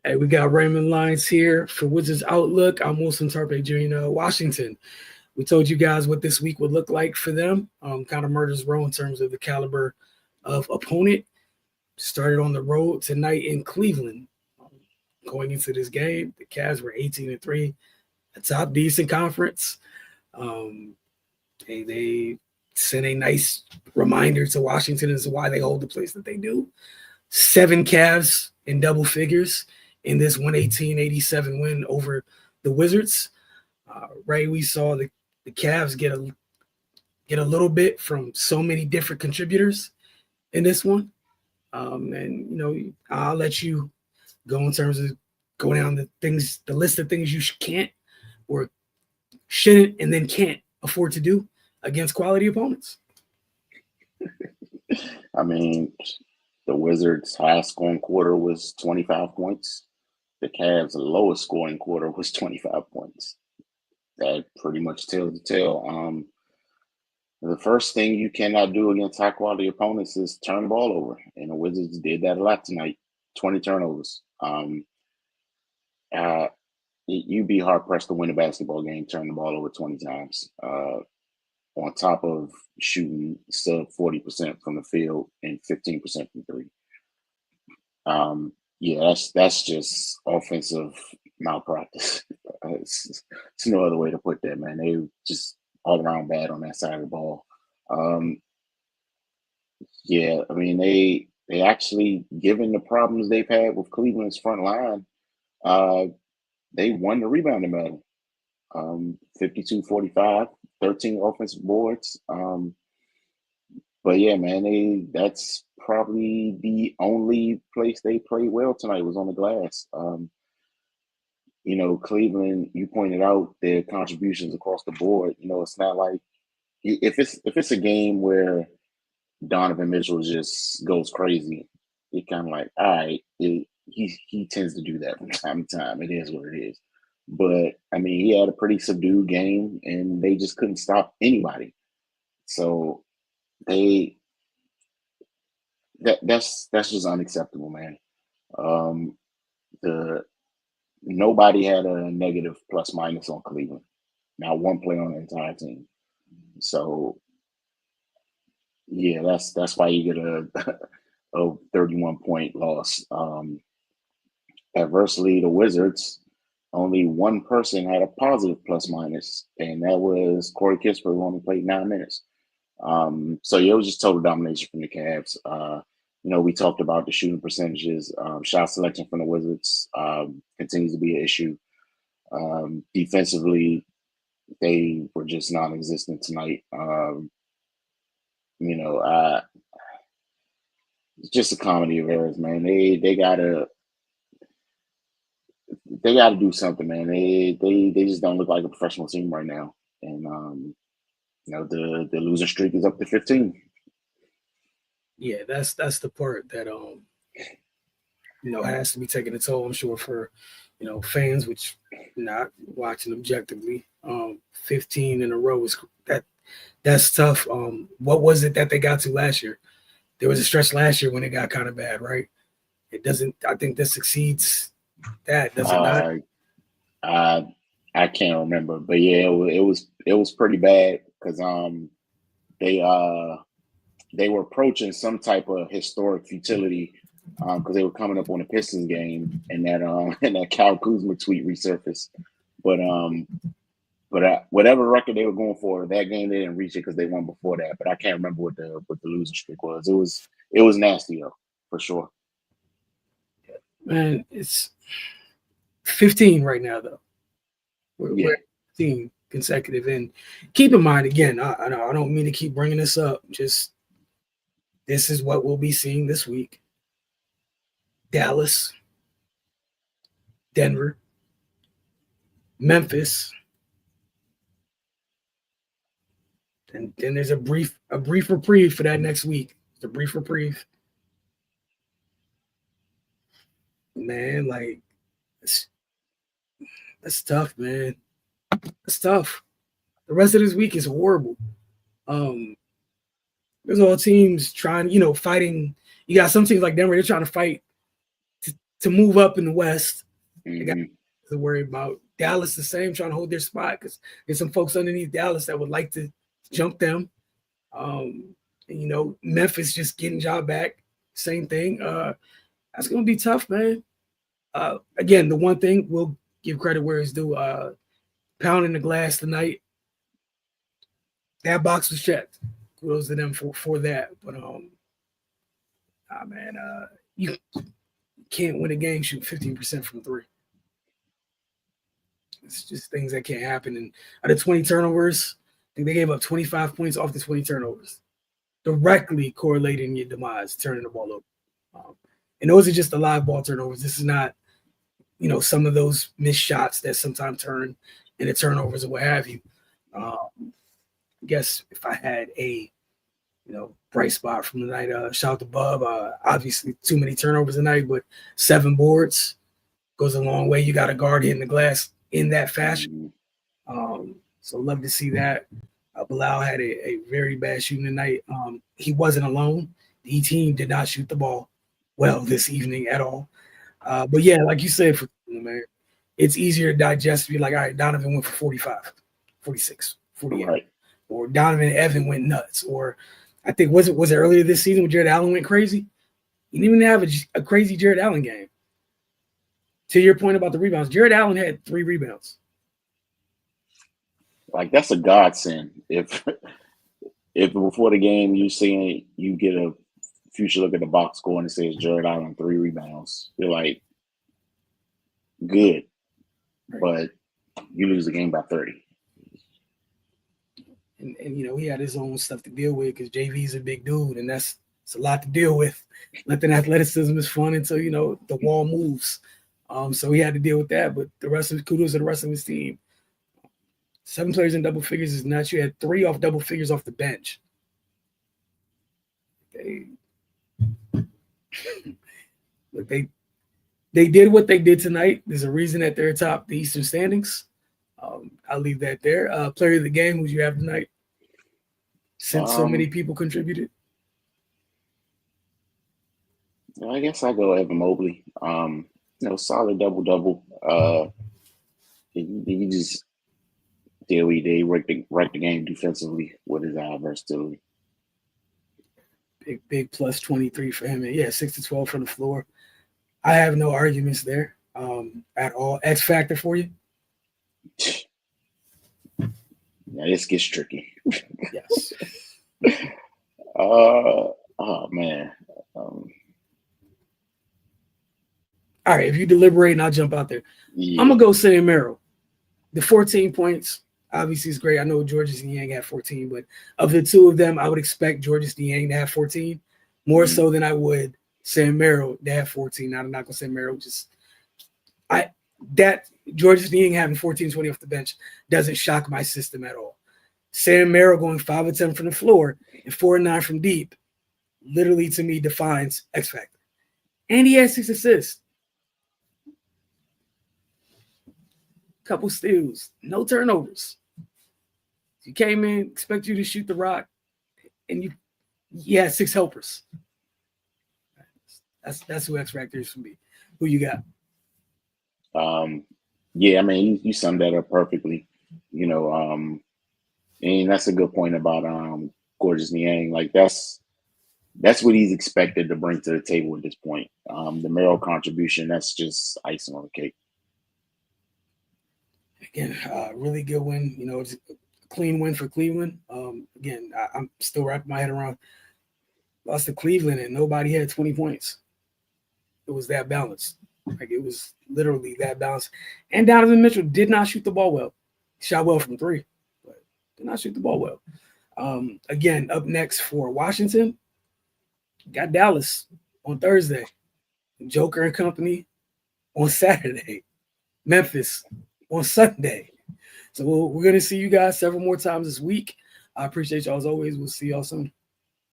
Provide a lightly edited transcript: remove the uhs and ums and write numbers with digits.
Hey, we got Raymond Lyons here for Wizards Outlook. I'm Wilson Tarpe Jr. Washington. We told you guys what this week would look like for them. Kind of murder's row in terms of the caliber of opponent. Started on the road tonight in Cleveland. Going into this game, the Cavs were 18-3, a top decent conference. They sent a nice reminder to Washington as to why they hold the place that they do. 7 Cavs in double figures in this 118-87 win over the Wizards. Ray, we saw the Cavs get a little bit from so many different contributors in this one. And I'll let you go in terms of go down the list of things you can't or shouldn't and then can't afford to do against quality opponents. I mean, the Wizards' highest scoring quarter was 25 points. The Cavs' lowest scoring quarter was 25 points. That pretty much tells the tale. The first thing you cannot do against high quality opponents is turn the ball over. And the Wizards did that a lot tonight. 20 turnovers. You'd be hard pressed to win a basketball game, turn the ball over 20 times. On top of shooting sub 40% from the field and 15% from three. That's just offensive malpractice. It's no other way to put that, man. They just all around bad on that side of the ball. They actually, given the problems they've had with Cleveland's front line, they won the rebounding battle. 52-45, 13 offensive boards. But yeah, man, that's probably the only place they played well tonight was on the glass. Cleveland, you pointed out their contributions across the board. It's not like if it's a game where Donovan Mitchell just goes crazy, it kind of like, all right, he tends to do that from time to time. It is what it is. But I mean, he had a pretty subdued game, and they just couldn't stop anybody. So that's just unacceptable, man. Nobody had a negative plus minus on Cleveland. Not one player on the entire team. So yeah, that's why you get a 31-point loss. Adversely, the Wizards, only one person had a positive plus minus, and that was Corey Kispert, who only played 9 minutes. It was just total domination from the Cavs. We talked about the shooting percentages. Shot selection from the Wizards continues to be an issue. Defensively, they were just non-existent tonight. It's just a comedy of errors, man. They gotta do something, man. They just don't look like a professional team right now, and the losing streak is up to 15. Yeah, that's the part that has to be taking a toll, I'm sure, for fans, which not watching objectively. 15 in a row is that's tough. What was it that they got to last year? There was a stretch last year when it got kind of bad, right? It doesn't. I think this exceeds that, does it not? I can't remember, but yeah, it was pretty bad because they were approaching some type of historic futility because they were coming up on a Pistons game, and that Kyle Kuzma tweet resurfaced. But whatever record they were going for, that game they didn't reach it because they won before that. But I can't remember what the losing streak was. It was nasty though, for sure. Man, it's 15 right now though. We're 15 consecutive, and keep in mind again, I don't mean to keep bringing this up. Just this is what we'll be seeing this week. Dallas, Denver, Memphis, and then there's a brief reprieve for that next week. It's a brief reprieve. Man, like that's tough, man. That's tough. The rest of this week is horrible. There's all teams trying, fighting. You got some teams like Denver, they're trying to fight to move up in the West. They got Mm-hmm. to worry about. Dallas the same, trying to hold their spot because there's some folks underneath Dallas that would like to jump them. Memphis just getting job back. Same thing. That's gonna be tough, man. Again, the one thing we'll give credit where it's due. Pounding the glass tonight. That box was checked. Kudos to them for that. But you can't win a game shooting 15% from three. It's just things that can't happen. And out of 20 turnovers, I think they gave up 25 points off the 20 turnovers, directly correlating your demise, turning the ball over. And those are just the live ball turnovers. This is not, some of those missed shots that sometimes turn into turnovers or what have you. I guess if I had a, bright spot from the night, shout out to Bub. Obviously, too many turnovers tonight, but 7 boards goes a long way. You got a guard hitting the glass in that fashion. So love to see that. Bilal had a very bad shooting tonight. He wasn't alone. The team did not shoot the ball well this evening at all. But yeah, like you said, man, it's easier to digest to be like, all right, Donovan went for 45, 46, 48. Right. Or Donovan and Evan went nuts. Or I think, was it earlier this season when Jared Allen went crazy? He didn't even have a crazy Jared Allen game. To your point about the rebounds, Jared Allen had 3 rebounds. Like, that's a godsend. If before the game you get a future look at the box score and it says Jared Allen 3 rebounds, you're like, good. But you lose the game by 30. And he had his own stuff to deal with because JV's a big dude, and it's a lot to deal with. Nothing athleticism is fun until the wall moves. So he had to deal with that. But kudos to the rest of his team. 7 players in double figures is nuts. You had 3 off double figures off the bench. They did what they did tonight. There's a reason that they're atop the Eastern standings. I'll leave that there. Player of the game, who you have tonight? Since so many people contributed. I guess I'll go Evan Mobley. Solid double-double. He just they wrecked the game defensively with his versatility. Big plus 23 for him. And yeah, 6 to 12 from the floor. I have no arguments there at all. X factor for you? Yeah, this gets tricky. Yes. Oh man. All right, if you deliberate, and I'll jump out there. Yeah. I'm gonna go Sam Merrill. The 14 points obviously is great. I know Georges Niang had 14, but of the two of them, I would expect Georges Niang to have 14 more so than I would Sam Merrill to have 14. Now, I'm not gonna say Merrill. Georges Niang having 14-20 off the bench doesn't shock my system at all. Sam Merrill going 5 of 10 from the floor and 4 of 9 from deep, literally to me defines X factor. And he had 6 assists. Couple steals, no turnovers. You came in, expect you to shoot the rock, and you had 6 helpers. That's who X Factor is for me. Who you got? Yeah, I mean, you summed that up perfectly. And that's a good point about Georges Niang. Like that's what he's expected to bring to the table at this point. The Merrill contribution, that's just icing on the cake. Again, really good win. It's a clean win for Cleveland. Again, I'm still wrapping my head around. Lost to Cleveland and nobody had 20 points. It was that balanced. Like it was literally that balanced. And Donovan Mitchell did not shoot the ball well. He shot well from 3, but did not shoot the ball well. Again, up next for Washington, got Dallas on Thursday. Joker and company on Saturday. Memphis on Sunday. So we're going to see you guys several more times this week. I appreciate y'all as always. We'll see y'all soon.